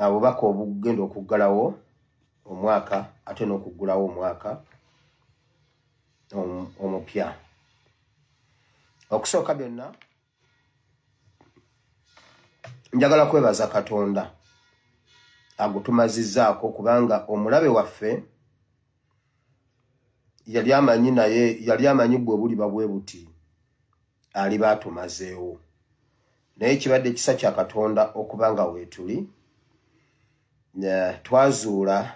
obubaka obugenda okuggalawo omwaka ate n'okuggulawo omwaka omupya. Okusooka byonna njagala kwebaza Katonda agutumazizzaako kubanga omulabe waffe yali amanyi bwe buliba bwe buti aliba atumazeewo. Naye kibadde kisa kya Katonda okubanga weetuli twazuula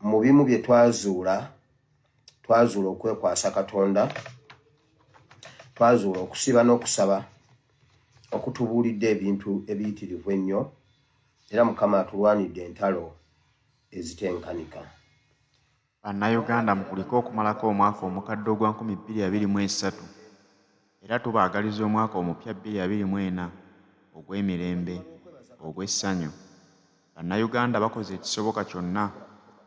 mu bimu bye twazuula okwekwasa Katonda, twazuula okusiba n'okusaba okutubuulidde ebintu ebiyitirivu ennyo, era Mukama atulwanidde entalo ezitenkanika. Bannayuganda mukuliko okumalako omwaka omukadde ogwa 2023 era tubaagaliza omwaka omupya 2024 ogw'emirembe, ogw'essanyu. Bannayuganda bakoze ekisoboka kyonna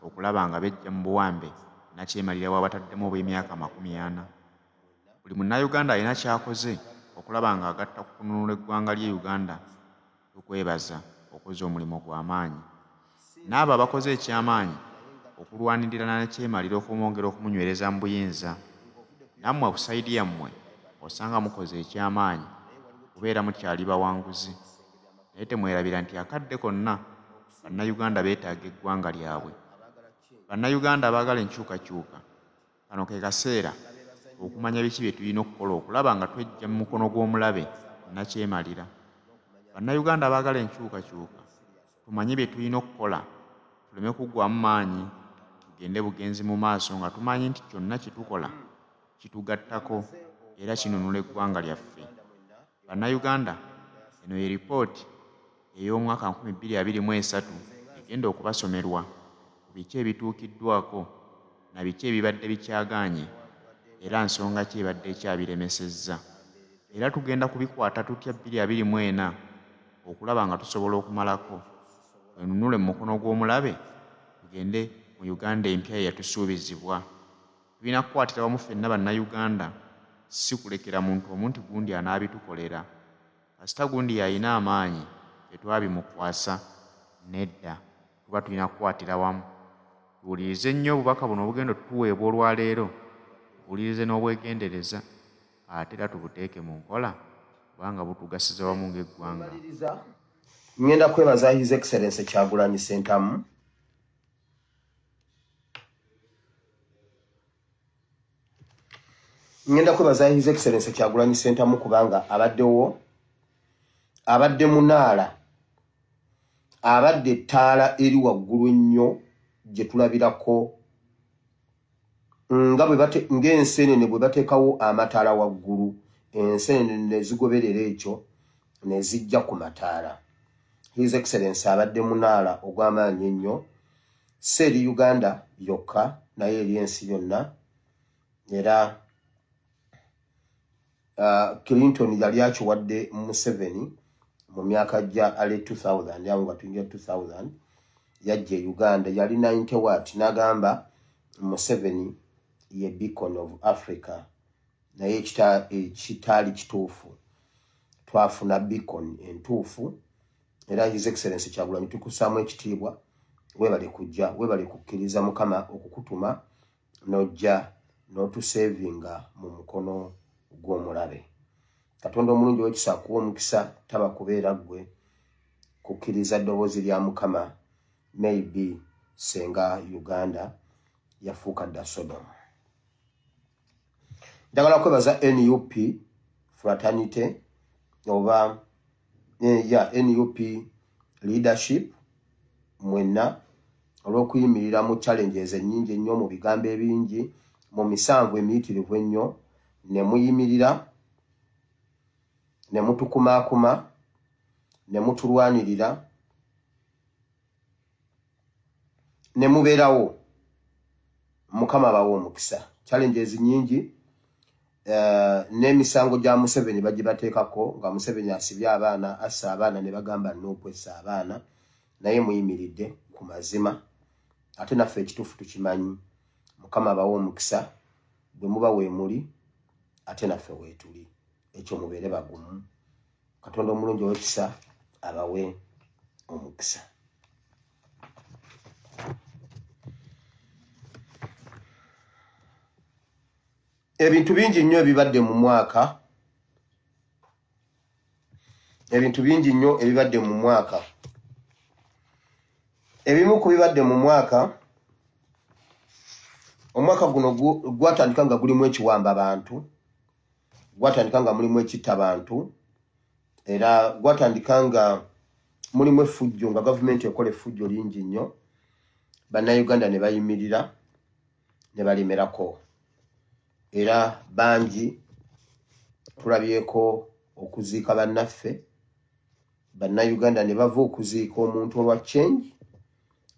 okulaba nga bejja mu buwambe nakyemalira wabataddemu obw'emyaka 40. Buli munnayuganda alina ky'akoze okulaba nga agatta ku kununula eggwanga ly'e Uganda. Tukwebaza okoze omulimu gw'amaanyi. N'abo abakoze eky'amaanyi okulwanirira nakyemalira okumwongera okumunywereza mu buyinza. Nammwe busayidi yammwe osanga mukoze eky'amaanyi kubeera mukyali bawanguzi. Naye temwerabira nti akadde konna bannayuganda beetaaga eggwanga lyabwe. Bannayuganda abaagala enkyukakyuka, kano ke kaseera okumanya biki bye tulina okukola okulaba nga twejja mu mukono gw'omulabe nakyemalira. Bannayuganda abaagala enkyukakyuka, tumanye bye tulina okukola, tuleme kuggwamu maanyi, tugende bugenzi mu maaso nga tumanyi nti kyonna kye tukola kitugattako era kinunula eggwanga lyaffe. Bannayuganda, eno ye ripooti ey'omwaka 2023 egenda okubasomerwa ku biki ebituukiddwako na biki ebibadde bikyagaanye era nsonga ki ebadde ekyabiremesezza. Era tugenda kubikwata tutya 2024 okulaba nga tusobola okumalako enunule mu mukono gw'omulabe tugende mu Uganda empya eyatusuubizibwa. Tulina kukwatira wamu ffenna bannayuganda, si kulekera muntu omuntu gundi anaabitukolera. Kasita gundi yalina amaanyi tetwabimukwasa, nedda, tuba tulina kukwatira wamu. Tuwulirize nnyo obubaka buno obugenda tuweebwa olwaleero, tuwulirize n'obwegendereza ate era tubuteeke mu nkola kubanga butugasiza wamu ng'eggwanga. Ngenda kwebaza His Excellency Kyagulanyi Ssentamu His Excellency Kyagulanyi Ssentamu kubanga abadde munaala, abadde ettaala eri waggulu ennyo gye tulabirako ng'ensenene bwe bateekawo amataala waggulu, ensenene ne zigoberera ekyo ne zijja ku mataala. His Excellency abadde munaala ogw'amaanyi ennyo, si eri Uganda yokka naye eri ensi yonna. Era Clinton yali akiwadde Museveni mu myaka gya ale 2000 yangu atunja 2000 yajja e Uganda yali 90 watt n'agamba Museveni ye beacon of Africa, naye ekitaali kituufu. Twafuna beacon entuufu. Era His Excellency Kyagulanyi tukussaamu ekitiibwa, weebale kujja, weebale kukkiriza Mukama okukutuma n'ojja n'otuseevinga mu mukono gw'omulabe. Katonda omulungi w'ekisa akuwa omukisa, taba kubeera ggwe, kukkiriza ddoboozi lya Mukama, maybe senga Uganda yafuuka dda Sodoma. Njagala kwebaza NUP fraternity oba NUP leadership mwenna olw'okuyimirira mu challenges ennyingi ennyo, mu bigambo ebingi, mu misanvu emiyitirivu ennyo, ne muyimirira ne mutukumaakuma ne mutulwanirira ne mubeerawo. Mukama bawo omukisa. Challenges nnyingi, n'emisango gya Museveni bagibateekako nga Museveni asibye abaana, assa abaana ne bagamba n'okwessa abaana, naye muyimiridde ku mazima ate naffe ekituufu tukimanyi. Mukama bawo omukisa, bwe muba weemuli ate naffe weetuli, ekyo mubeere bagumu. Katonda omulungi ow'ekisa abawe omukisa. Ebintu bingi nnyo ebibadde mu mwaka. Ebintu bingi nnyo ebibadde mu mwaka. Ebimu ku bibadde mu mwaka, omwaka guno gwatandika nga gulimu ekiwamba abantu, gwatandika nga mulimu ekitta abantu, era gwatandika nga mulimu effujjo, nga gavumenti ekola effujjo lingi nnyo. Bannayuganda ne bayimirira ne balemerako. Era bangi tulabyeko okuziika bannaffe. Bannayuganda ne bava okuziika omuntu olwa change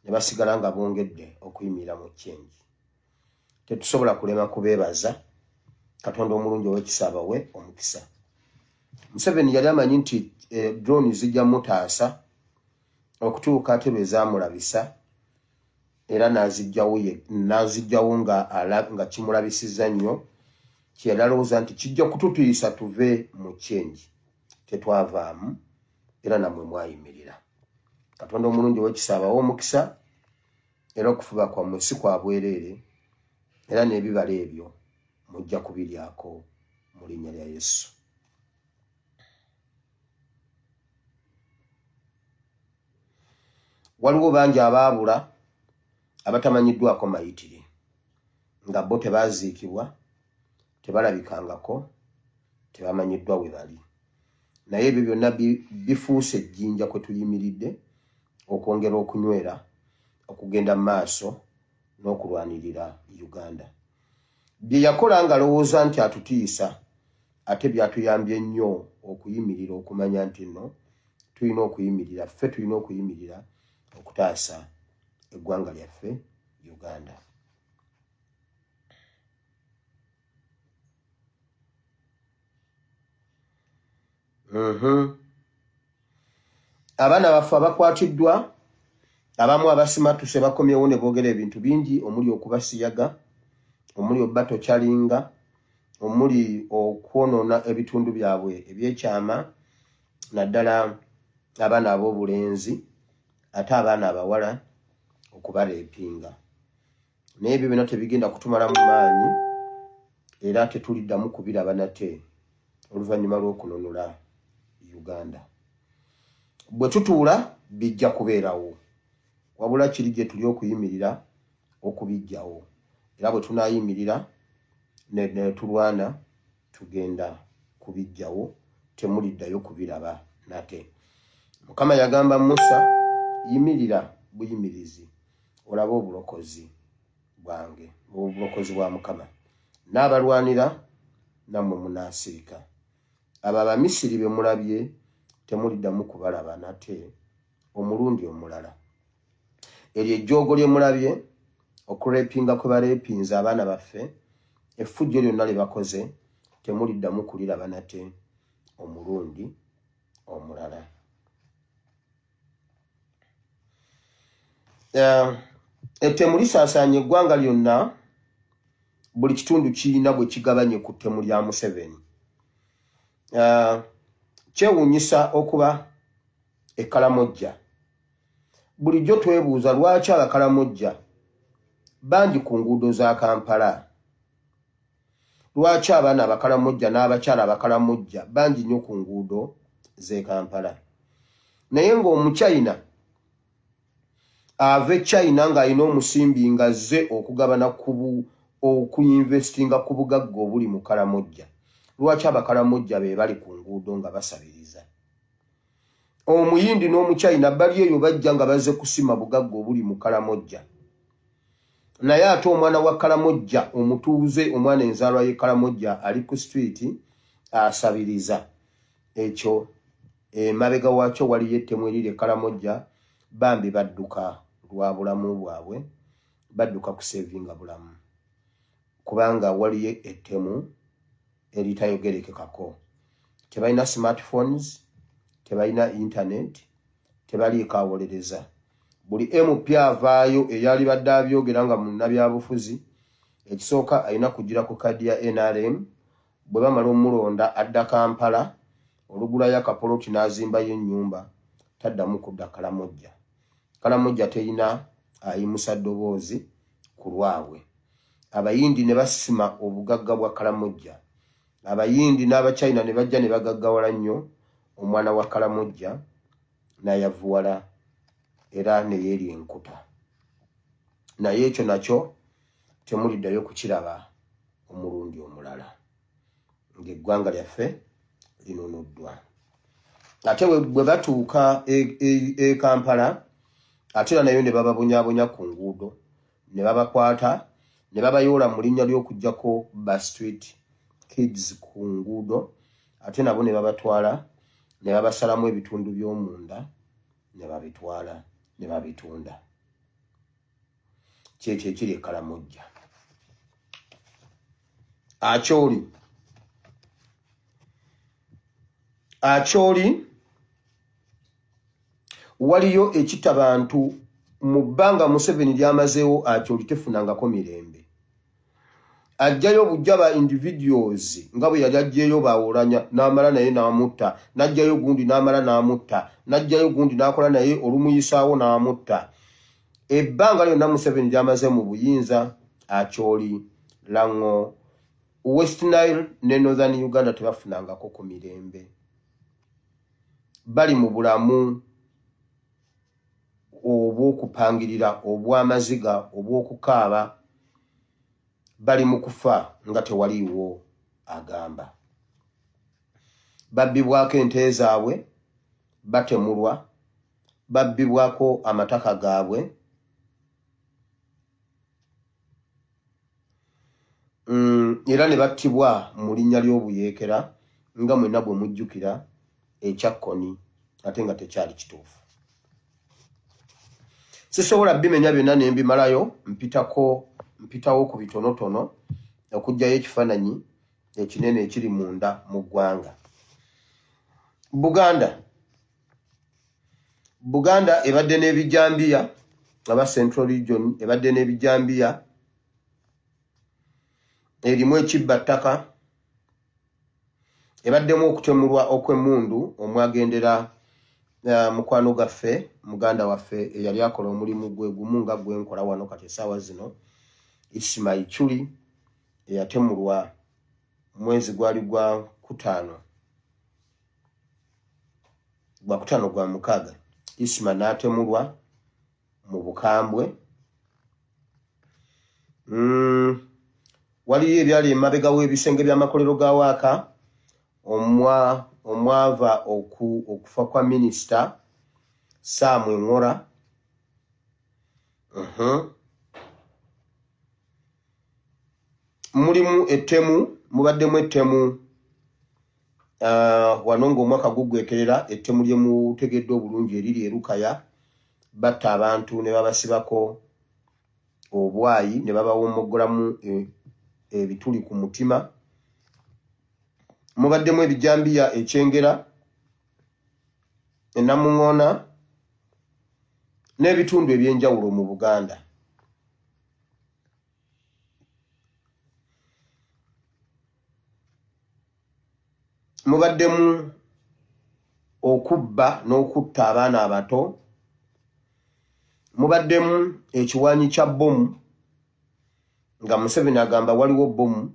ne basigala nga bongedde okuyimirira mu change. Tetusobola kulema kubeebaza. Katonda omulungi ow'ekisa abawe omukisa. Museveni yali amanyi nti drone zijja mutaasa okutuuka ate bwe zaamulabisa, era n'azijjawo nga kimulabisizza nnyo. Kyeyali alowooza nti kijja kututiisa tuve mu change. Tetwavaamu, era nammwe mwayimirira. Katonda omulungi ow'ekisa abawe omukisa, era okufuba kwammwe si kwa bwereere, era n'ebibala ebyo mujja kubiryako mu linnya lya Yesu. Waliwo bangi abaabula abatamanyiddwako mayitire, nga bo tebaaziikibwa, tebalabikangako, tebamanyiddwa we bali. Naye ebyo byonna bifuuse ejjinja kwe tuyimiridde okwongera okunywera, okugenda mu maaso n'okulwanirira Uganda. Bye yakola nga alowooza nti atutiisa, ate byatuyambye nnyo okuyimirira okumanya nti nno tulina okuyimirira, ffe tulina okuyimirira okutaasa eggwanga lyaffe Uganda. Abaana baffe abakwatiddwa, abamu abasimatuse bakomyewo ne boogera ebintu bingi, omuli okubasiyaga, omuli obatokyalinga, omuli okwonoona ebitundu byabwe ebyekyama, naddala abaana ab'obulenzi, ate abaana abawala okubaleepinga. Naye ebyo byonna tebigenda kutumala mu maanyi, era tetuliddamu kubiraba nate oluvannyuma lw'okununula Uganda. Bwe tutuula bijja kubeerawo, wabula kiri gye tuli okuyimirira okubijjawo. Era bwe tunaayimirira ne tulwana, tugenda kubijjawo, temuliddayo kubiraba nate. Mukama yagamba Musa, yimirira buyimirizi olabe obulokozi bwange, obulokozi bwa Mukama. N'abalwanira nammwe munaasirika. Abo Abamisiri be mulabye temuliddamu kubalaba nate omulundi omulala. Eryo ejjoogo lye mulabye, okuleepinga kwe baleepinze abaana baffe, effujjo lyonna lye bakoze, temuliddamu kuliraba nate omulundi omulala. Ettemu lisaasaanya eggwanga lyonna, buli kitundu kirina bwe kigabanye ku ttemu lya Museveni. Kyewuunyisa okuba ekkalamojja. Bulijjo twebuuza lwaki abakalamojja bangi ku nguudo za Kampala. Lwaki abaana abakalamojja n'abakyala abakalamojja bangi nnyo ku nguudo z'e Kampala. Naye ng'Omuchina ava e China ng'alina omusimbi ng'azze okugabana okuyinvestinga ku bugagga obuli mu Kalamojja. Lwaki abakalamojja be bali ku nguudo nga basabiriza? Omuyindi n'Omuchina bali eyo bajja nga bazze kusima bugagga obuli mu Kalamojja. Naye ate omwana wa Kalamojja, omutuuze, omwana enzaalwa ye Kalamojja ali ku street asabiriza. Ekyo emabega waakyo waliyo ettemu eriri Kalamojja, bambi badduka lwa bulamu bwabwe, badduka kusevinga bulamu, kubanga waliyo ettemu eritayogerekekako. Tebalina smartphones, tebalina internet, tebaliikawolereza. Buli MP avaayo eyali badde abyogera nga munnabyabufuzi, ekisooka alina kugira ku kadi ya NRM, bwe bamala omulonda adda Kampala, olugulayo akapoloti n'azimbayo ennyumba, taddamu kudda Kalamojja. Kalamojja terina ayimusa ddoboozi ku lwabwe. Abayindi ne basima obugagga bwa Kalamojja. Abayindi n'Abachina ne bajja ne bagaggawala nnyo omwana wa Kalamojja n'ayavuwala era ne yeerya enkuta. Naye ekyo nakyo temuliddayo kukiraba omulundi omulala. Ng'eggwanga lyaffe linunuddwa. Ate bwe batuuka e Kampala, ate era nayo ne bababonyaabonya ku nguudo, ne babakwata, ne babayoola mu linnya ly'okuggyako ba street kids ku nguudo, ate nabo ne babatwala, ne babasalamu ebitundu by'omunda, ne babitwala, ne babitunda. Kyekyo ekiri e Kalamojja. Acholi waliyo ekita bantu mu bbanga Museveni lyamazeewo Acholi tefunangako mirembe. Ajjayo bujjaba individuals nga bwe yali ajjayo bawolanya n'amala naye n'amutta, n'ajjayo gundi n'amala n'amutta, n'ajjayo gundi n'akola naye olumuyisaawo n'amutta. Ebbanga lyonna Museveni lyamaze mu buyinza, Acholi, Lango, West Nile ne Northern Uganda tebafunangako ku mirembe. Bali mu bulamu obw'okupangirira, obw'amaziga, obw'okukaaba, bali mu kufa nga tewaliiwo agamba. Babbibwako ente zaabwe, batemulwa, babbibwako amataka gaabwe, era ne battibwa mu linnya ly'obuyeekera nga mwenna bwe mujjukira ekyakkoni ate nga tekyali kituufu. Sisobola bimenya byonna ne mbimalayo, mpitawo ku bitonotono okugjayo ekifaananyi ekinene ekiri munda mu ggwanga. Buganda ebadde n'ebijambiya, aba Central Region ebadde n'ebijambiya, erimu ekibbattaka, ebaddemu okutemulwa okw'emmundu omwagendera mukwano gaffe muganda waffe eyali akola omulimu gwe gumu nga gwe nkola wano kati essaawa zino, Ismail Chuli eyatemulwa mwezi gwali gwa kutaano gwa mukaaga. Ismail n'atemulwa mu Bukambwe. Waliyo ebyali emabega w'ebisenge by'amakolero ga Waaka omwava okufa kwa minisita Sam Engora. Mubaddemu ettemu wano ng'omwaka gugwekerera, ettemu lye mutegedde obulungi eriri e Lukaya, batta abantu ne babasibako obwayi ne babawomoggolamu ebituli ku mutima. Mubaddemu ebijambiya ekyengera, ennamuŋŋoona n'ebitundu eby'enjawulo mu Buganda. Mubaddemu okubba n'okutta abaana abato. Mubaddemu ekiwaanyi kya bbomu nga Museveni agamba waliwo bbomu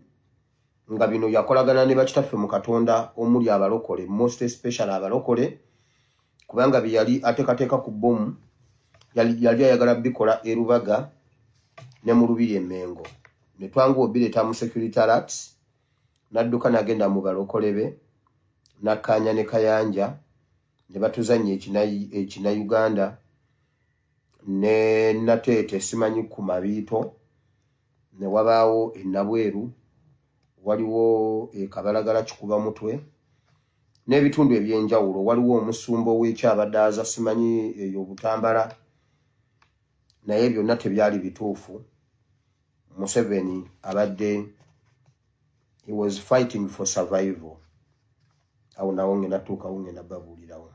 nga bino yakolagana ne bakitaffe mu Katonda omuli abalokole, most especially abalokole, kubanga bye yali ateekateeka ku bbomu yali ayagala bikola e Rubaga ne mu Lubiri e Mengo. Ne twanguwa obireeta mu security alert, n'adduka n'agenda mu balokole be, n'akkaanya ne Kayanja ne batuzannya ekina Uganda ne Nateete simanyi ku Mabiito, ne wabaawo e Nabweru, waliwo e Kabalagala Kikuba Mutwe n'ebitundu eby'enjawulo. Waliwo omusumba ow'ekyabadaaza simanyi eyo Butambala, naye byonna tebyali bituufu. Museveni abadde he was fighting for survival. Awo nawo ngenda tuukawo ngenda babuulirawo.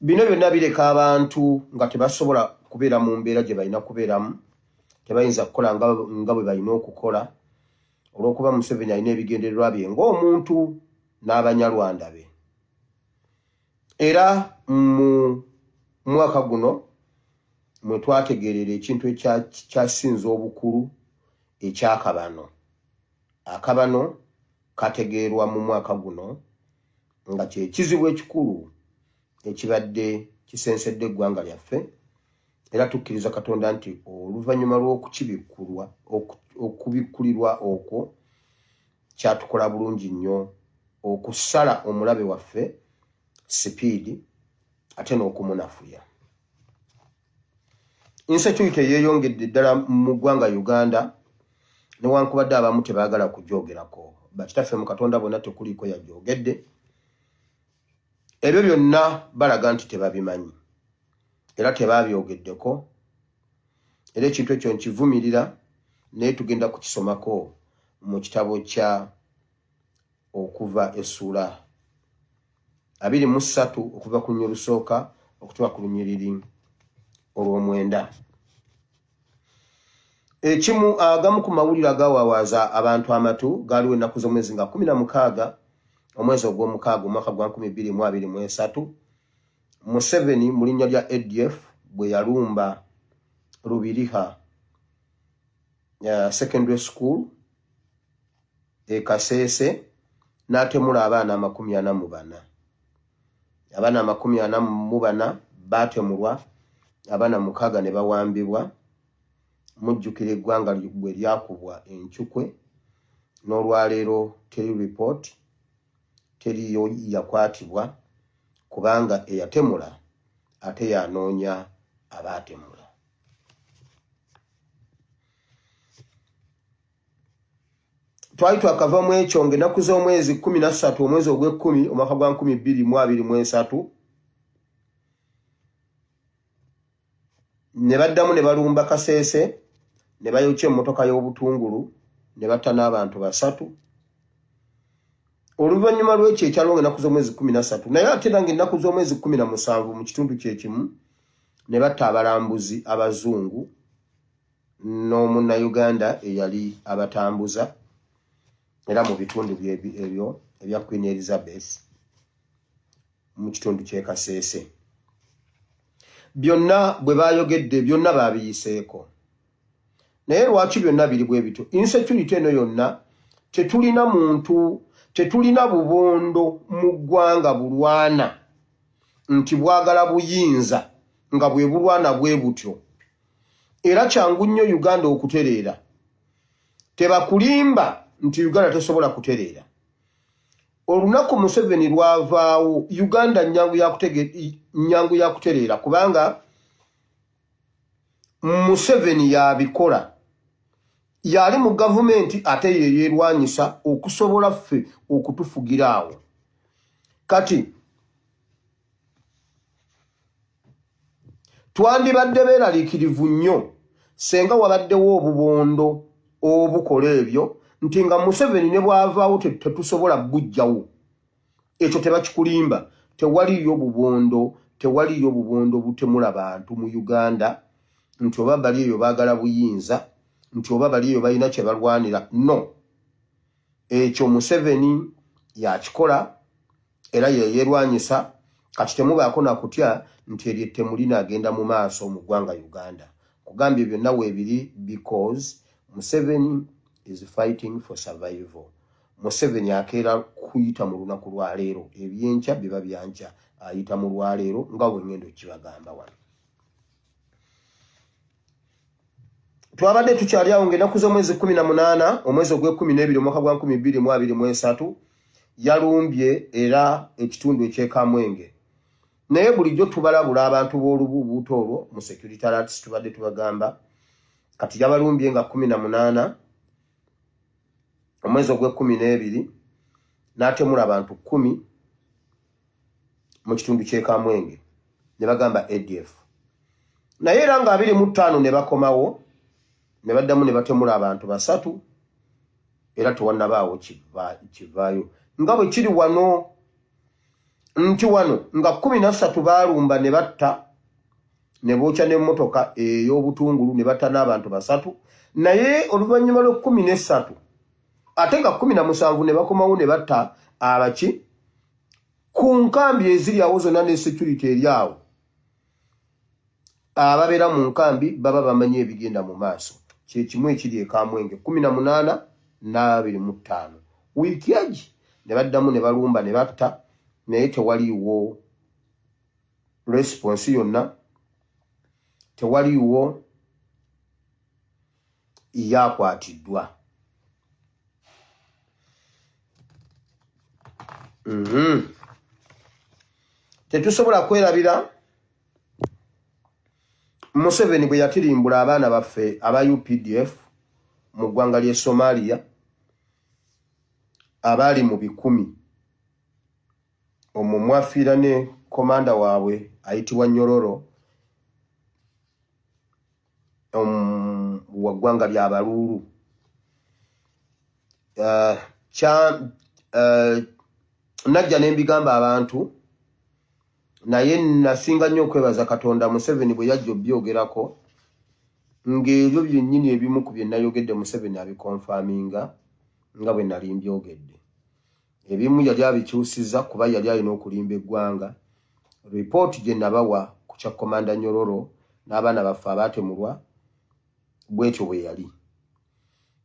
Bino byonna bireka abantu nga tebasobola kubeera mu mbeera gye balina kubeeramu, tebayinza kukola nga bwe balina okukola. olw'okuba Museveni alina ebigendererwa bye ng'omuntu n'Abanyarwanda be. Era mu mwaka guno mwe twategeerera ekintu ekyasinze obukulu eky'akabano. Akabano kategeerwa mu mwaka guno nga kye kizibu ekikulu ekibadde kisensedde eggwanga lyaffe, era tukkiriza Katonda nti oluvannyuma lw'okubikkulirwa okwo kyatukola bulungi nnyo okusala omulabe waffe sipiidi ate n'okumunafuya. Insecurity yeeyongedde ddala mu ggwanga Uganda newankubadde abamu tebaagala kugyogerako. Bakitaffe mu Katonda bonna tekuliko yagyogedde. Ebyo byonna balaga nti tebabimanyi era tebaabyogeddeko. Era ekintu ekyo nkivumirira naye tugenda kukisomako mu kitabo kya okuva essuula 23 okuva ku lunyiriri olusooka okutuuka ku lunyiriri olw'omwenda. Ekimu agamu ku mawulire agawaawaza abantu amatu gaaliwo ennaku z'omwezi nga 16 omwezi ogw'omukaaga omwaka gwa 2023 Museveni mu linnya lya ADF bwe yalumba Lubiriha secondary school e Kasese n'atemula abaana 44. Abaana 44 baatemulwa, abaana 6 ne bawambibwa. Mujjukira eggwanga bwe lyakubwa enkyukwe n'olwaleero teri report, teriyo yakwatibwa kubanga eyatemula ate yanoonya abaatemula. Twali twakavamu ekyo ng'ennaku z'omwezi 13 omwezi ogw'ekkumi omwaka gwa 2023 ne baddamu ne balumba Kasese ne bayokya emmotoka y'obutungulu ne batta n'abantu 3. Oluvannyuma lw'ekyo ekyalonga ennaku z'omwezi 13 naye ate nange ennaku z'omwezi 17 mu kitundu kyekimu ne batta abalambuzi abazungu n'Omunnayuganda eyali abatambuza era mu bitundu ebyo ebya Queen Elizabeth mu kitundu ky'e Kasese. Byonna bwe baayogedde byonna baabiyiseeko. Naye lwaki byonna biri bwe bityo? Insecurity eno yonna tetulina muntu, tetulina bubondo mu ggwanga bulwana nti bwagala buyinza nga bwe bulwana bwe butyo. Era kyangu nnyo Uganda okutereera. Tebakulimba nti Uganda tesobola kutereera. Olunaku Museveni lwavaawo Uganda nnyangu ya kutereera kubanga Museveni yabikola. Yali mu gavumenti ate ye yeerwanyisa okusobola ffe okutufugira awo. Kati twandibadde beeraliikirivu nnyo senga wabaddewo obubondo obukola ebyo nti nga Museveni ne bwavaawo tetusobola bujjawo. Ekyo tebakikulimba. Tewaliyo bubondo butemula bantu mu Uganda nti oba bali eyo baagala buyinza nti oba bali eyo balina kye balwanira. No. Ekyo Museveni yakikola era yeerwanyisa. Kati temubaako nakutya nti eryo temulina agenda mu maaso mu ggwanga Uganda. Kugambye byonna weebiri because Museveni is fighting for survival. Museveni akeera kuyita mu lunaku lwa leero. Ebyenkya biba byankya. Ayita mu lwaleero nga bwe ngendo kibagamba wano. Twabadde tukyali awo ng'ennaku z'omwezi 18 omwezi ogw'e12 omwaka gwa 2023 yalumbye era ekitundu eky'ekamwenge. Naye bulijjo tubalabula abantu b'olubuubuuto olwo mu security alerts tubadde tubagamba. Kati yabalumbye nga 18 omwezi ogw'e12 n'atemula abantu 10 mu kitundu ky'ekamwenge ne bagamba ADF. Naye era nga 25 ne bakomawo ne baddamu ne batemula abantu 3 era tewannabaawo kivaayo. Nga bwe kiri wano nti wano nga 13 baalumba ne batta ne bookya n'emmotoka ey'obutungulu ne batta n'abantu 3. Naye oluvannyuma lw'13 ate nga 17 ne bakomawo ne batta abaki ku nkambi eziri awo zonna ne security eri awo. Ababeera mu nkambi baba bamanyi ebigenda mu maaso. Kye kimu ekiri e Kamwenge 18 n'Abiri-mu-5 wiiki agi ne baddamu ne balumba ne batta naye tewaliiwo response yonna, tewaliiwo yakwatiddwa. Tetusobola kwerabira Museveni bwe yatirimbula abaana baffe aba UPDF mu ggwanga ly'e Somalia abaali mu 100. Omwo mwafiira ne komanda waabwe ayitibwa Nyororo wa ggwanga lya Baluulu. Najja ne mbigamba abantu naye nasinga nnyo okwebaza Katonda Museveni bwe yajja obyogerako ng'ebyo byennyini ebimu ku bye nayogedde Museveni abikonfaminga nga bwe nali mbyogedde. Ebimu yali abikyusiza kuba yali alina okulimba eggwanga. Ripooti gye nabawa ku kya komanda Nyororo n'abaana baffe abaatemulwa bwetyo bwe yali.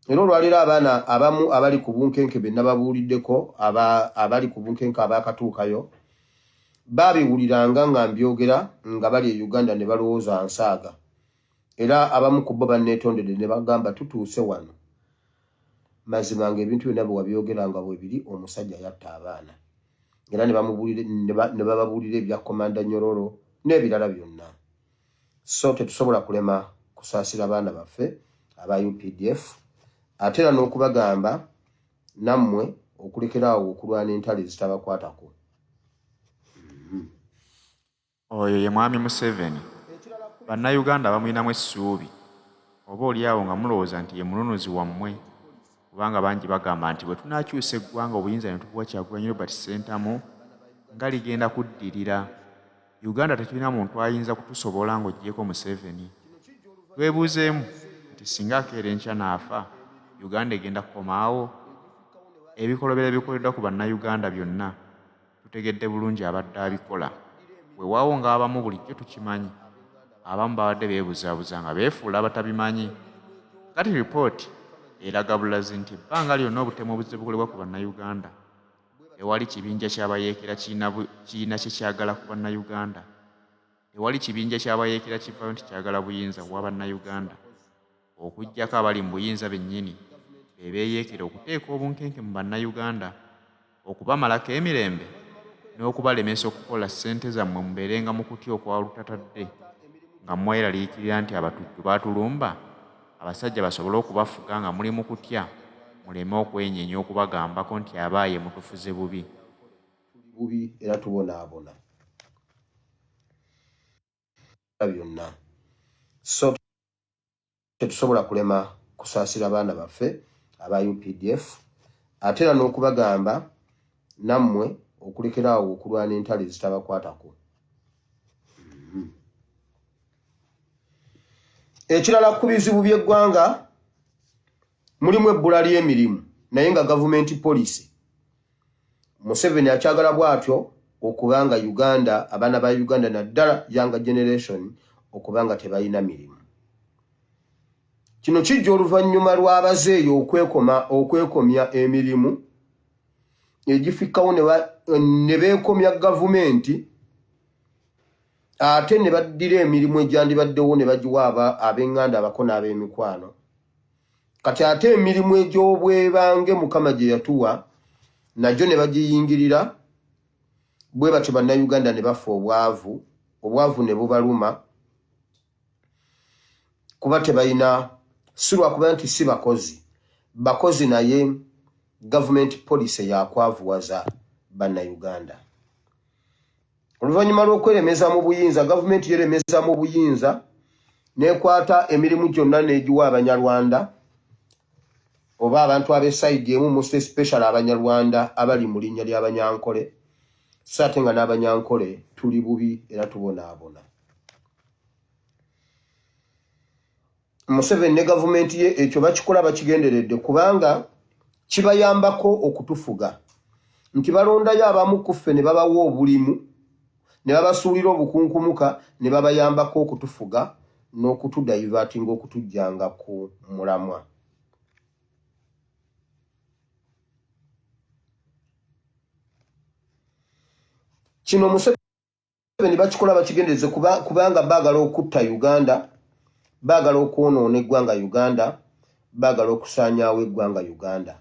Era olwaleero abaana abamu abali ku bunkenke be nababuuliddeko abali ku bunkenke abaakatuukayo baabiwuliranga nga mbyogera nga bali e Uganda ne balowooza nsaaga. Era abamu ku bo banneetondedde ne bagamba tutuuse wano mazima ng'ebintu byonna bwe wabyogeranga bwe biri omusajja yatta abaana. Era ne bababuulira ebya komanda Nyororo n'ebirala byonna. So tetusobola kulema kusaasira abaana baffe aba UPDF ate era n'okubagamba nammwe okulekeraawo okulwana entalo ezitabakwatako. Oyo ye mwami Museveni. Bannayuganda bamulinamu essuubi oba oliawo nga mulowooza nti ye mununuzi wammwe, kubanga bangi bagamba nti bwe tunaakyusa eggwanga obuyinza ne tubuwa Kyagulanyi Robert Ssentamu nga ligenda kuddirira. Uganda tetulina muntu ayinza kutusobola ng'oggyeko Museveni. Twebuuzeemu nti singa akeera enkya n'afa, Uganda egenda kukomaawo? Ebikolobero ebikoleddwa ku bannayuganda byonna tutegedde bulungi abadde abikola. Weewaawo ng'abamu bulijjo tukimanyi, abamu babadde beebuzaabuza nga beefuula abatabimanyi. Kati ripooti eraga bulazi nti ebbanga lyonna obutemu obuzze bukolebwa ku bannayuganda tewali kibinja ky'abayeekera kirina kye kyagala ku bannayuganda. Tewali kibinja ky'abayeekera kivaayo nti kyagala buyinza bwa bannayuganda, okuggyako abali mu buyinza bennyini be beeyeekera okuteeka obunkenke mu bannayuganda, okubamalako emirembe n'okubalemesa okukola ssente zammwe mubeerenga mu kutya okwa lutatadde nga mweraliikirira nti abatujju baatulumba, abasajja basobole okubafuga nga muli mu kutya, muleme okwenyeenya okubagambako nti abaaye mutufuze bubi. Bubi era tubonaabona byonna. So tetusobola kulema kusaasira abaana baffe aba UPDF ate era n'okubagamba nammwe okulekeraawo okulwana entalo ezitabakwatako. Ekirala ku bizibu by'eggwanga mulimu ebbula ly'emirimu naye nga gavumenti poliisi. Museveni akyagala bw'atyo okubanga Uganda, abaana ba Uganda naddala younger generation okubanga tebalina mirimu. Kino kijja oluvannyuma lw'abazeeyo okwekomya emirimu egifikkawo ne beekomya gavumenti ate ne baddira emirimu egyandibaddewo ne bagiwa ab'eŋŋanda abako n'ab'emikwano. Kati ate emirimu egy'obwebange Mukama gye yatuwa nagyo ne bagiyingirira, bwe batyo bannayuganda ne bafa obwavu ne bubaluma kuba tebalina, si lwakuba nti si bakozi naye gavumenti poliisi yakwavuwaza bannayuganda. Oluvannyuma lw'okweremeza mu buyinza, gavumenti yeremeza mu buyinza n'ekwata emirimu gyonna n'egiwa Abanyarwanda oba abantu ab'esayidi emu, most especially Abanyarwanda abali mu linnya ly'Abanyankole, so ate nga n'Abanyankole tuli bubi era tubonaabona. Museveni ne gavumenti ye ekyo bakikola bakigenderedde kubanga kibayambako okutufuga nti balondayo abamu ku ffe ne babawa obulimu ne babasuulira obukunkumuka ne babayambako okutufuga n'okutudaivatinga okutujjanga ku mulamwa. Kino Museveni bakikola bakigendeze kubanga baagala okutta Uganda, baagala okwonoona eggwanga Uganda, baagala okusaanyaawo eggwanga Uganda.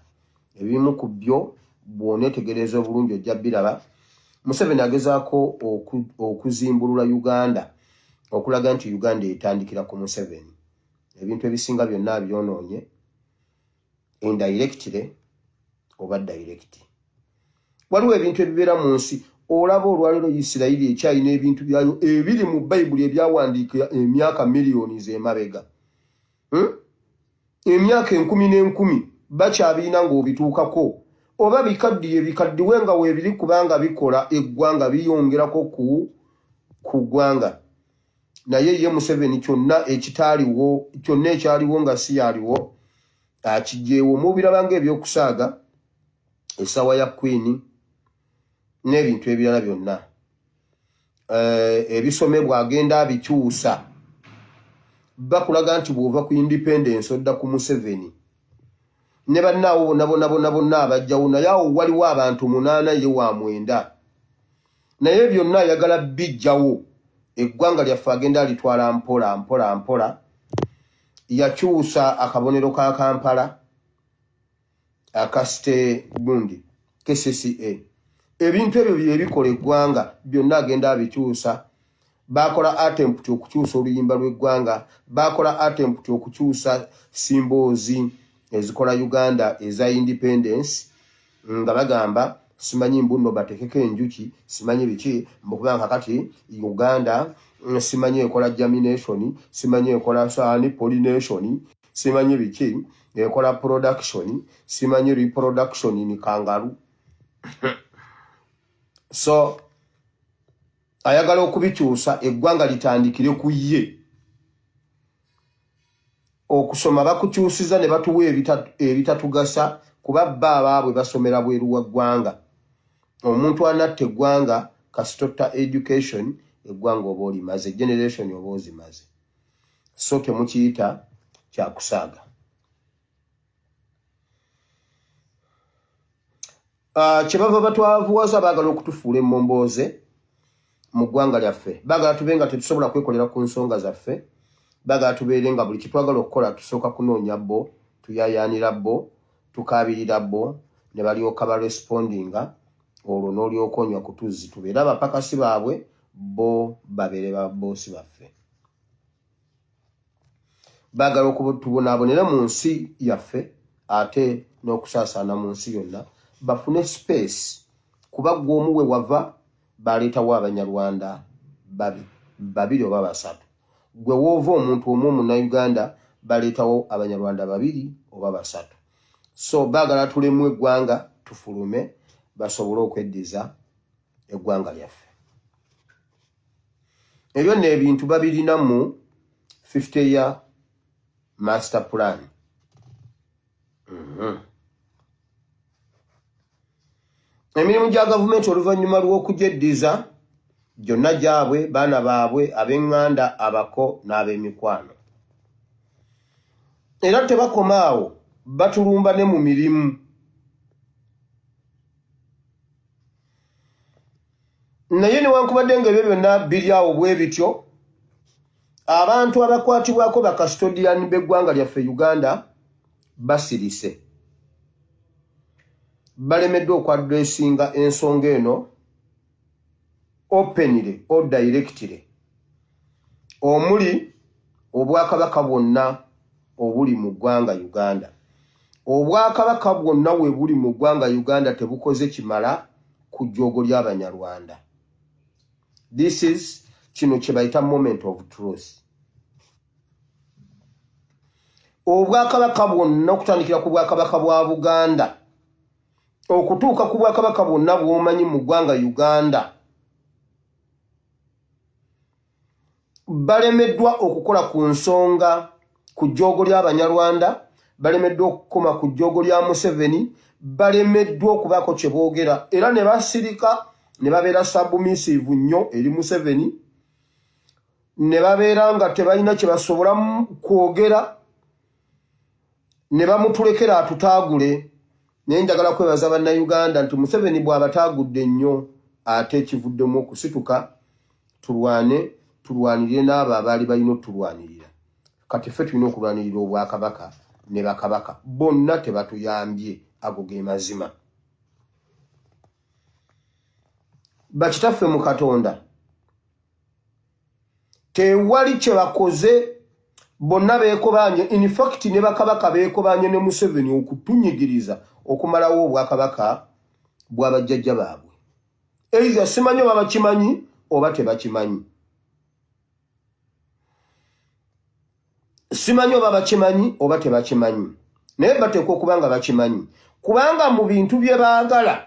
Ebimu ku byo bw'oneetegereza obulungi ojja biraba. Museveni agezaako okuzimbulula Uganda okulaga nti Uganda etandikira ku Museveni. Ebintu ebisinga byonna byonoonye indirectly oba direct. Waliwo ebintu ebibeera mu nsi. Olaba olwaliro Isirayiri ekyalina ebintu byayo ebiri mu Bayibuli ebyawandiika emyaka miliyoni emabega. Emyaka 10,000 bakyabirina ng'obituukako. Oba bikaddiwe nga weebiri kubanga bikola eggwanga biyongerako ku ggwanga. Naye ye Museveni kyonna ekitaaliwo, kyonna ekyaliwo nga si yaliwo, akiggyeewo. Mubiraba ng'ebyokusaaga, essawa ya Queen, n'ebintu ebirala byonna. Ebisomebwa agenda abikyusa. Bakulaga nti bw'ova ku independence odda ku Museveni. Ne bannaawo bonna abajjawo, naye awo waliwo abantu 8 ye wa 9. Naye byonna ayagala bijjawo. Eggwanga lyaffe agenda alitwala mpola. Yakyusa akabonero ka Kampala, akasite gundi, KCCA. Ebintu ebyo bye bikola eggwanga byonna agenda abikyusa. Bakola attempt okukyusa oluyimba lw'eggwanga, bakola attempt okukyusa simboozi ezikola Uganda eza independence nga bagamba simanyi mbuno batekeko enjuki, simanyi biki, mbukubanga kati Uganda simanyi ekola germination, simanyi ekola pollination, simanyi biki, ekola production, simanyi reproduction ni kangaroo. So ayagala okubikyusa eggwanga litandikire ku ye. Okusoma bakukyusiza ne batuwa ebitatugasa kuba abaabwe basomera bweru wa ggwanga. Omuntu anatta eggwanga kasitotta education, eggwanga oba olimaze, generation oba ozimaze. So temukiyita kyakusaaga. Kyebava batwavuwaza baagala okutufuula emmombooze mu ggwanga lyaffe. Baagala tube nga tetusobola kwekolera ku nsonga zaffe. Baagala tubeere nga buli kitwagala okukola tusooka kunoonya bo, tuyayaanira bo, tukaabirira bo, ne balyoka barespondinga, olwo n'olyoka onywa ku tuzzi. Tubeere abapakasi baabwe, bo babeere baboosi baffe. Baagala tubonaabonera mu nsi yaffe ate n'okusaasaana mu nsi yonna. Bafune space kuba gw'omu we wava baleetawo Abanyarwanda 2 oba 3. Gwe woova omuntu omu Munnayuganda baleetawo Abanyarwanda 2 oba 3. So baagala tulemu eggwanga tufulume basobole okweddiza eggwanga lyaffe. Ebyo n'ebintu babirina mu 50-year master plan. Emirimu gya gavumenti oluvannyuma lw'okugyeddiza gyonna gyabwe, baana baabwe, ab'eŋŋanda, abako n'ab'emikwano. Era tebakoma awo, batulumba ne mu mirimu. Naye newankubadde ng'ebyo byonna biri awo bwe bityo, abantu abakwatibwako bakasitodiyani b'eggwanga lyaffe Uganda basirise. Balemeddwa okwadressinga ensonga eno openly or directly. Omuli obwakabaka bwonna obuli mu ggwanga Uganda. Obwakabaka bwonna we buli mu ggwanga Uganda tebukoze kimala ku jjoogo ly'Abanyarwanda. This is kino kye bayita moment of truth. Obwakabaka bwonna okutandikira ku bwakabaka bwa Buganda okutuuka ku bwakabaka bwonna bw'omanyi mu ggwanga Uganda balemeddwa okukola ku nsonga ku jjoogo ly'Abanyarwanda balemeddwa okukoma ku jjogo lya Museveni, balemeddwa okubaako kye boogera era ne basirika ne babeera submissive nnyo eri Museveni, ne babeera nga tebalina kye basobola kwogera, ne bamutulekera atutaagule. Naye njagala kwebaza bannayuganda nti Museveni bw'abataagudde nnyo ate kivuddemu okusituka, tulwanirire n'abo abaali balina otulwanirira. Kati ffe tulina okulwanirira obwakabaka ne bakabaka bonna tebatuyambye, ago ge mazima. Bakitaffe mu Katonda tewali kye bakoze, bonna beekobanye. In fact ne bakabaka beekobanye ne Museveni okutunyigiriza okumalawo obwakabaka bw'abajjajja baabwe. Either simanyi oba bakimanyi oba tebakimanyi. Simanyi oba bakimanyi oba tebakimanyi. Naye bateekwa okuba nga bakimanyi, kubanga mu bintu bye baagala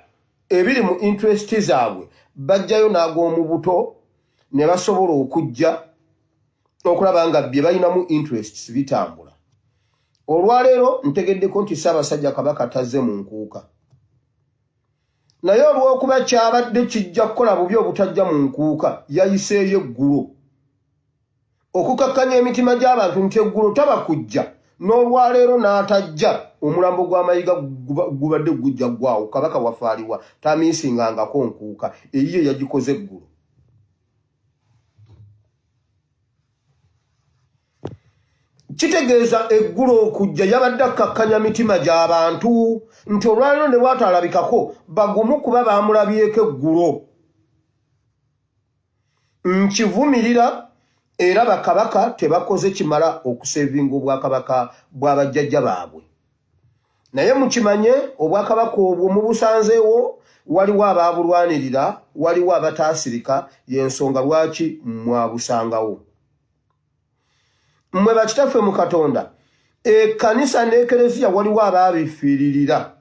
ebiri mu interest zaabwe bajjayo n'ag'omu buto ne basobola okujja okulaba nga bye balinamu interests bitambula. Olwaleero ntegeddeko nti Ssaabasajja Kabaka tazze mu nkuuka, naye olw'okuba kyabadde kijja kukola bubi obutajja mu nkuuka, yayiseeyo eggulo okukakkanya emitima gy'abantu nti eggulo taba kujja, n'olwaleero n'atajja omulambo gw'amayiga gubadde gujja gwawo. Kabaka wafaaliwa tamiisingangako nkuuka, eyiye yagikoze eggulo. Kitegeeza eggulo okujja yabadde akkakkanya mitima gy'abantu nti olwaleero ne bw'atalabikako bagumu kuba baamulabyeko eggulo. Nkivumirira era bakabaka tebakoze kimala okusevinga obwakabaka bw'abajjajja baabwe. Naye mukimanye obwakabaka obwo mubusanzeewo, waliwo abaabulwanirira, waliwo abataasirika, y'ensonga lwaki mwabusangawo. Mmwe bakitaffe mu Katonda, ekkanisa n'ekereziya waliwo abaabifiiririra.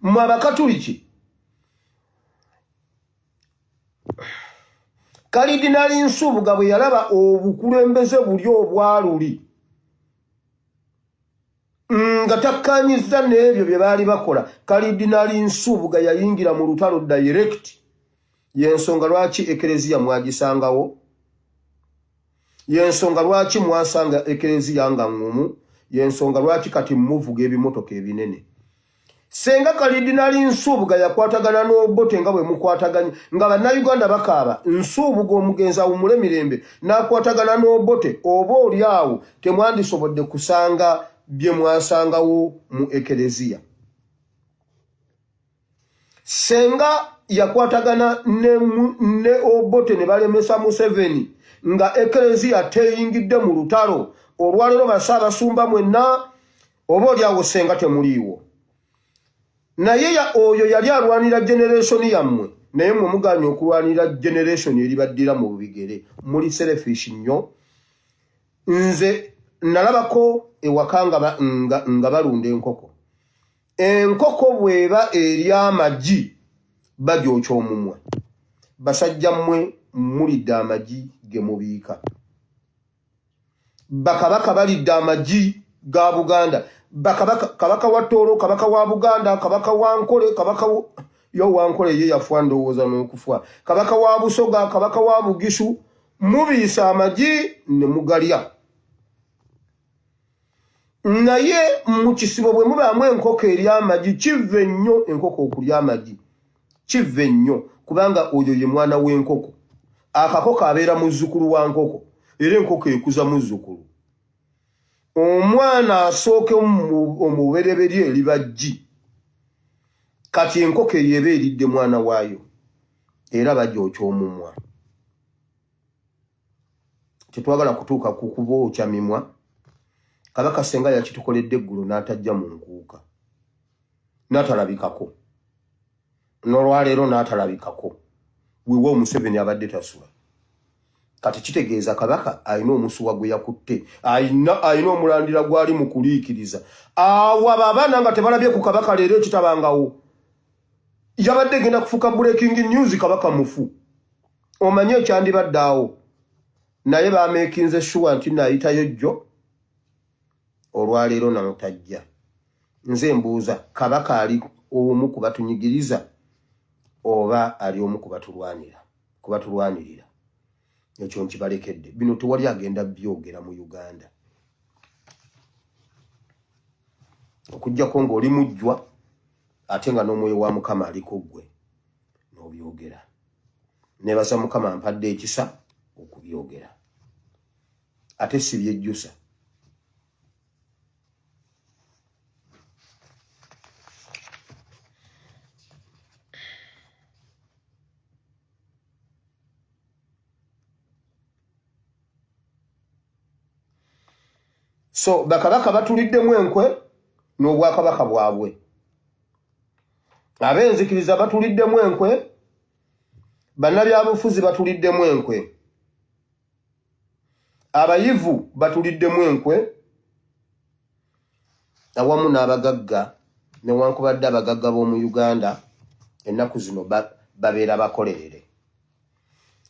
Mmwe Abakatuliki, Kalidinaali Nsubuga bwe yalaba obukulembeze buli obwaluli nga takkaanyizza n'ebyo bye baali bakola, Kalidinaali Nsubuga yayingira mu lutalo direct. Y'ensonga lwaki ekereziya mwagisangawo, y'ensonga lwaki mwasanga ekereziya nga ngumu, y'ensonga lwaki kati muvuga ebimotoka ebinene. Senga Kalidinaali Nsubuga yakwatagana n'Obote nga bwe mukwataganye, nga bannayuganda bakaaba Nsubuga omugenzi awummule mirembe n'akwatagana n'Obote, oba oli awo temwandisobodde kusanga bye mwasangawo mu ekereziya. Senga yakwatagana ne Obote ne balemesa Museveni nga ekereziya teyingidde mu lutalo, olwaleero Bassaabasumba mwenna oba oli awo senga temuliiwo. Naye oyo yali alwanira generation yammwe, naye mmwe muganye okulwanira generation eri baddira mu bigere. Muli selfish nnyo. Nze nalabako ewaka nga balunda enkoko. Enkoko bw'eba eri amagi bagyokya omumwa. Basajja mmwe mulidde amagi ge mubiika. Bakabaka balidde amagi ga Buganda. Kabaka wa Tooro, kabaka wa Buganda, kabaka wa Nkole, kabaka yo wa Nkole ye yafuwa ndowooza n'okufa, kabaka wa Busoga, kabaka wa Bugisu, mubiisa amagi ne mugalya. Naye mu kisibo bwe mubaamu enkoko eri amagi, kive nnyo enkoko okulya amagi, kive nnyo, kubanga oyo ye mwana w'enkoko. Akakoko abeera muzzukulu wa nkoko, era enkoko ekuza muzzukulu. Omwana asooke omubereberye eri bajji, kati enkoko eyo eba eridde mwana waayo, era bagyokya omumwa. Tetwagala kutuuka ku kubookya mimwa. Kabaka senga yakitukoledde eggulo n'atajja mu nkuuka, n'atalabikako, n'olwaleero n'atalabikako. Weewa Museveni abadde tasula. Kati kitegeeza kabaka alina omusuwa gwe yakutte, alina omulandira gwali mu kuliikiriza. Awo abaana nga tebalabye ku kabaka leero ekitabangawo, yabadde genda kufuuka breaking news, kabaka mufu. Omanye ekyandibadde awo, naye baameekinze shuwa nti naayitayo jjo olwaleero namutajja. Nze mbuuza Kabaka ali omu kubatunyigiriza oba ali omu kubatulwanirira. Ekyo nkibalekedde. Bino tewali agenda byogera mu Uganda. Okujjako ng'oli mujjwa ate nga n'omwoyo wa Mukama aliko ggwe n'obyogera. Neebaza Mukama ampadde ekisa okubyogera. Ate si byejjusa. So bakabaka batuliddemu enkwe n'obwakabaka bwabwe. Ab'enzikiriza batuliddemu enkwe, bannabyabufuzi batuliddemu enkwe, abayivu batuliddemu enkwe, awamu n'abagagga newankubadde abagagga b'omu Uganda ennaku zino babeera bakolerere.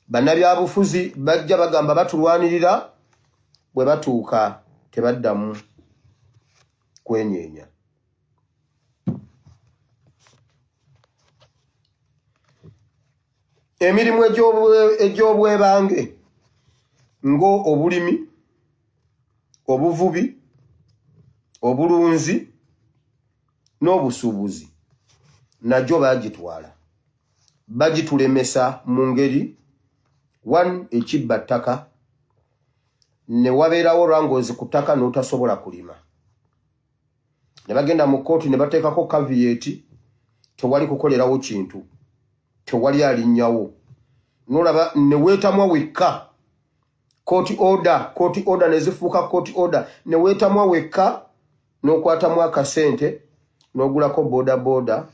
Bannabyabufuzi bajja bagamba batulwanirira, bwe batuuka tebaddamu kwenyeenya. Emirimu egy'obwebange ng'obulimi, obuvubi, obulunzi n'obusuubuzi nagyo baagitwala. Bagitulemesa mu ngeri ekibba ttaka, ne wabeerawo lwangozi ku ttaka n'otasobola kulima. Ne bagenda mu kkooti ne bateekako kaviyeeti, tewali kukolerawo kintu, tewali alinnyawo. N'olaba ne weetamwa wekka court order ne zifuuka court order, ne weetamwa wekka n'okwatamu akasente n'ogulako boda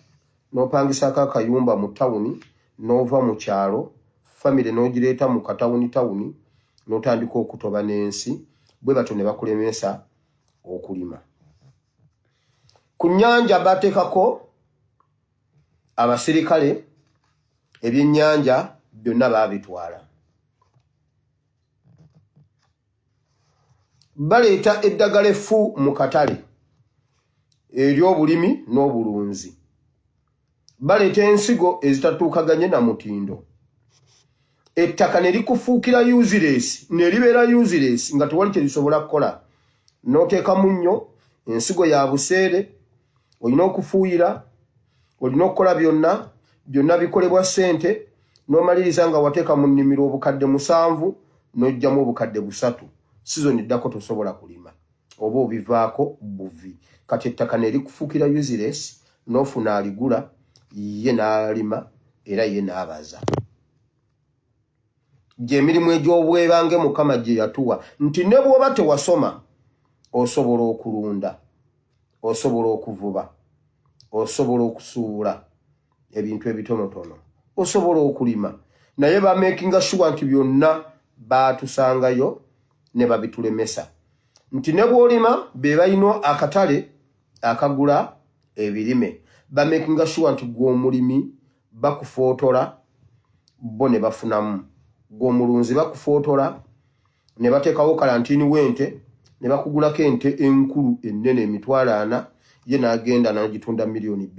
n'opangisako akayumba mu tawuni n'ova mu kyalo, famire n'ogireeta mu katawuni n'otandika okutoba n'ensi, bwe batyo ne bakulemesa okulima. Ku nnyanja bateekako abasirikale, ebyennyanja byonna baabitwala. Baleeta eddagala effu mu katale ery'obulimi n'obulunzi. Baleeta ensigo ezitatuukaganye na mutindo. Ettaka ne likufuukira useless, ne libeera useless nga tewali kye lisobola kukola. N'oteeka munnyo, ensigo ya buseere, olina okufuuyira, olina okukola byonna bikolebwa ssente, n'omaliriza nga wateeka mu nnimiro obukadde 7 n'ojjamu obukadde 3. Sizoni eddako tosobola kulima, oba obivaako buvi. Kati ettaka ne likufuukira useless, n'ofuna aligula, ye n'alima era ye n'abaza. Gy'emirimu egy'obwebange Mukama gye yatuwa, nti ne bw'oba tewasoma osobola okulunda, osobola okuvuba, osobola okusuubula ebintu ebitonotono, osobola okulima. Naye bamakinga sure nti byonna baatusangayo ne babitulemesa. Nti ne bw'olima be balina akatale akagula ebirime. Bamakinga sure nti gw'omulimi bakufootola, bo ne bafunamu. Gw'omulunzi bakufootola, ne bateekawo kalantini w'ente, ne bakugulako ente enkulu ennene emitwalo 4, ye n'agenda n'agitunda $2.5 million.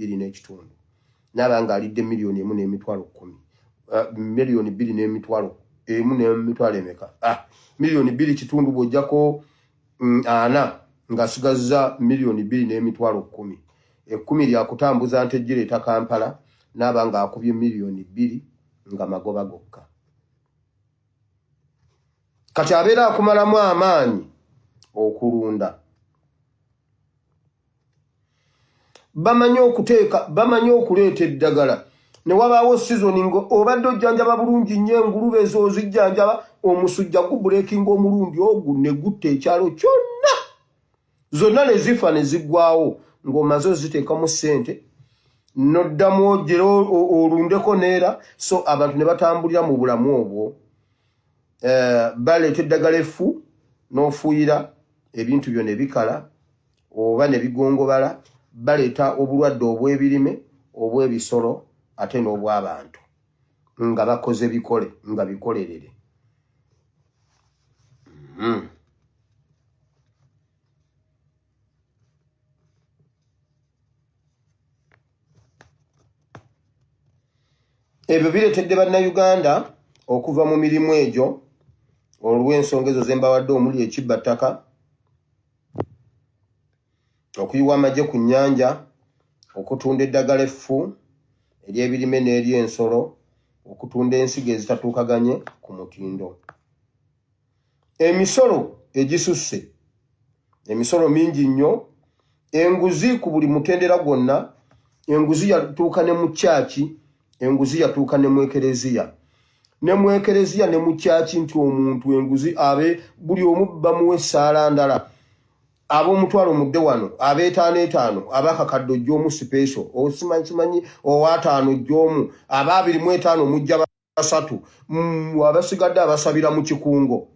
N'aba ng'alidde $1.10 million, $2.1 emeka? $2.2 bw'ojjako 4 ng'asigazza $2.10 million. 10 lyakutambuza nte gireeta Kampala, n'aba ng'akubye $2 nga magoba gokka. Kati abeera akumalamu amaanyi okulunda. Bamanyi okuteeka, bamanyi okuleeta eddagala. Ne wabaawo sizoni obadde ojjanjaba bulungi nnyo engulube ezo ozijjanjaba, omusujja gubuleekinga omulundi ogwo ne gutta ekyalo kyonna. Zonna ne zifa ne ziggwawo, ng'omaze oziteekamu ssente, n'oddamu ogere olundeko neera. So abantu ne batambulira mu bulamu obwo. Baleeta eddagala effu n'ofuuyira ebintu byo ne bikala oba ne bigongobala. Baleeta obulwadde obw'ebirime, obw'ebisolo, ate n'obw'abantu nga bakoze bikole, nga bikolerere. ebyo bireetedde bannayuganda okuva mu mirimu egyo olw'ensonga ezo zembawadde omuli ekibbattaka, okuyiwa amagye ku nnyanja, okutunda eddagala effu ery'ebirime n'ery'ensolo, okutunda ensigo ezitatuukaganye ku mutindo. Emisolo egisusse, emisolo mingi nnyo, enguzi ku buli mutendera gwonna, enguzi yatuuka ne mu kyaki, enguzi yatuuka ne mu ekereziya. Ne mu ekereziya ne mu kyaki nti omuntu enguzi abe buli omu bamuwa essaala ndala. Ab'omutwalo mudde wano, ab'etaano ab'akakadde ojj'omu special, osimanyi owaataano ojj'omu, aba 25 mujja basatu, abasigadde abasabira mu kikungo.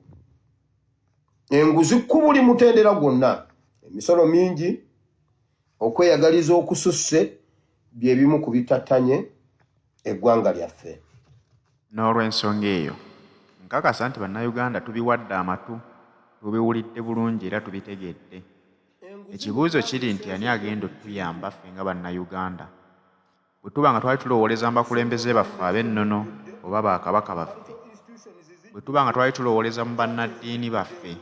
Enguzi ku buli mutendera gwonna, emisolo mingi, okweyagaliza okususse bye bimu ku bitattanye eggwanga lyaffe. N'olw'ensonga eyo nkakasa nti bannayuganda tubiwadde amatu, tubiwulidde bulungi era tubitegedde. Ekibuuzo kiri nti ani agenda otuyamba ffe nga bannayuganda bwe tuba nga twali tulowooleza mu bakulembeze baffe ab'ennono oba bakabaka baffe, bwe tuba nga twali tulowooleza mu bannaddiini baffe,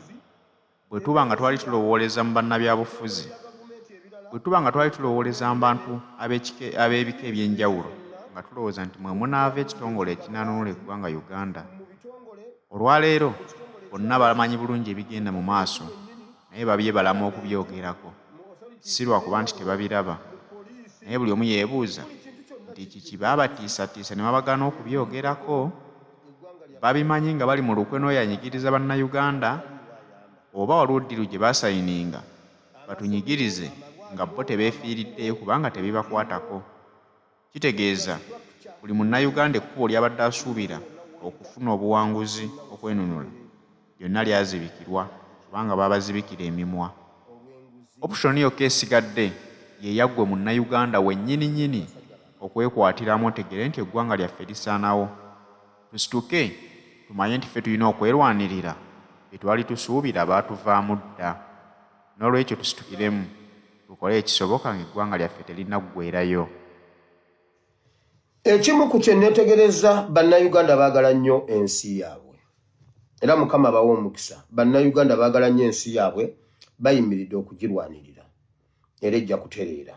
bwe tuba nga twali tulowooleza mu bannabyabufuzi, bwe tuba nga twali tulowooleza mu bantu ab'ebika eby'enjawulo nga tulowooza nti mwe munaava ekitongole ekinaanunula eggwanga Uganda. Olwaleero bonna bamanyi bulungi ebigenda mu maaso naye babyebalama okubyogerako, si lwakuba nti tebabiraba, naye buli omu yeebuuza nti kiki baabatiisatiisa ne babagaana okubyogerako. Babimanyi nga bali mu lukwe n'oyanyigiriza bannayuganda, oba oluddiru gye baasayininga batunyigirize nga bo tebeefiiriddeyo kubanga tebibakwatako. Kitegeeza buli munnayuganda ekkubo ly'abadde asuubira okufuna obuwanguzi okwenunula lyonna lyazibikirwa kubanga baabazibikira emimwa. Opusoni yokka esigadde ye yaggwe munnayuganda wennyini okwekwatiramu otegere nti eggwanga lyaffe lisaanawo. Tusituke tumanye nti ffe tulina okwerwanirira bye twali tusuubira baatuvaamu dda. N'olwekyo tusitukiremu tukole ekisoboka ng'eggwanga lyaffe terinaggweerayo. Ekimu ku kye neetegereza bannayuganda baagala nnyo ensi yaabwe. Era Mukama bawa omukisa. Bannayuganda baagala nnyo ensi yaabwe, bayimiridde okugirwanirira. Era ejja kutereera.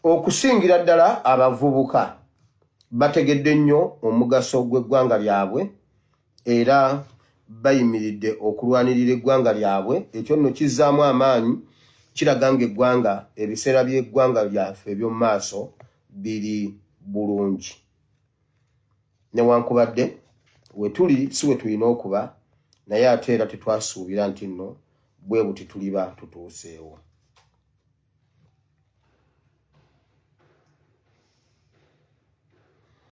Okusingira ddala abavubuka bategedde nnyo omugaso gw'eggwanga lyabwe era bayimiridde okulwanirira eggwanga lyabwe. Ekyo nno kizzaamu amaanyi, kiraga ng'eggwanga, ebiseera by'eggwanga lyaffe eby'omu maaso biri bulungi. Newankubadde we tuli si we tulina okuba, naye ate era tetwasuubira nti nno bwe buti tuliba tutuuseewo.